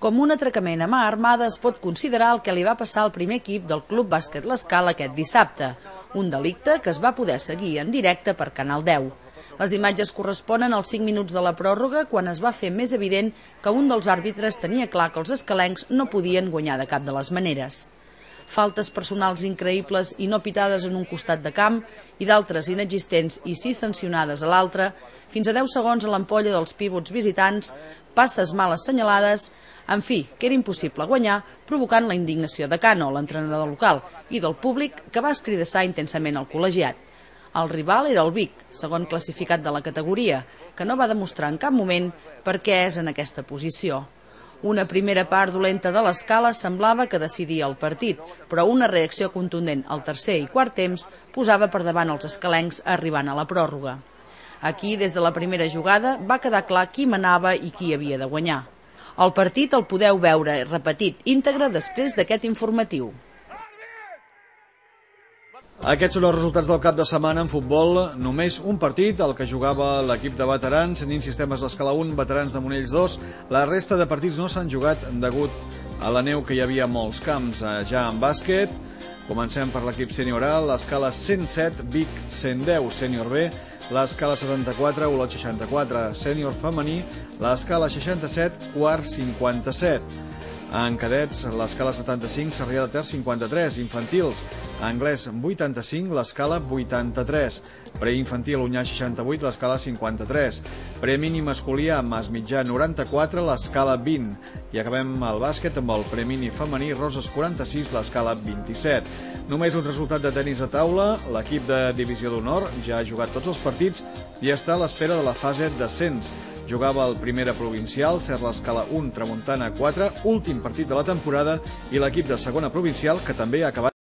Com un atracament a mà armada es pot considerar el que li va passar al primer equip del Club Bàsquet L'Escala aquest dissabte, un delicte que es va poder seguir en directe per Canal 10. Les imatges corresponen als 5 minuts de la pròrroga, quan es va fer més evident que un dels àrbitres tenia clar que els escalencs no podien guanyar de cap de les maneres. Faltes personals increïbles i no pitades en un costat de camp i d'altres inexistents i sí sancionades a l'altre, fins a 10 segons a l'ampolla dels pívots visitants, passes mal assenyalades, en fi, que era impossible guanyar, provocant la indignació de Cano, l'entrenador local, i del públic, que va escridassar intensament al col·legiat. El rival era el Vic, segon classificat de la categoria, que no va demostrar en cap moment per què és en aquesta posició. Una primera part dolenta de l'Escala semblava que decidia el partit, però una reacció contundent al tercer i quart temps posava per davant els escalencs arribant a la pròrroga. Aquí, des de la primera jugada, va quedar clar qui manava i qui havia de guanyar. El partit el podeu veure repetit íntegre després d'aquest informatiu. Aquests són els resultats del cap de setmana en futbol. Només un partit, el que jugava l'equip de veterans, Nin Sistemes l'Escala 1, veterans de Monells 2. La resta de partits no s'han jugat degut a la neu que hi havia a molts camps. Ja en bàsquet, comencem per l'equip sènior A, l'Escala 107, Vic 110, sènior B, l'Escala 74, Olot 64, sènior femení, l'Escala 67, quart 57. En cadets, l'Escala 75, Sarrià de Ter 53, infantils, Anglès 85, l'Escala 83, preinfantil Onyar 68, l'Escala 53, premini masculí a Mas Mitjà 94, l'Escala 20, i acabem el bàsquet amb el premini femení Roses 46, l'Escala 27. Només un resultat de tenis de taula, l'equip de divisió d'honor ja ha jugat tots els partits i està a l'espera de la fase d'ascens. Jugava el primera provincial, Ser l'Escala 1, Tramuntana 4, últim partit de la temporada, i l'equip de segona provincial, que també ha acabat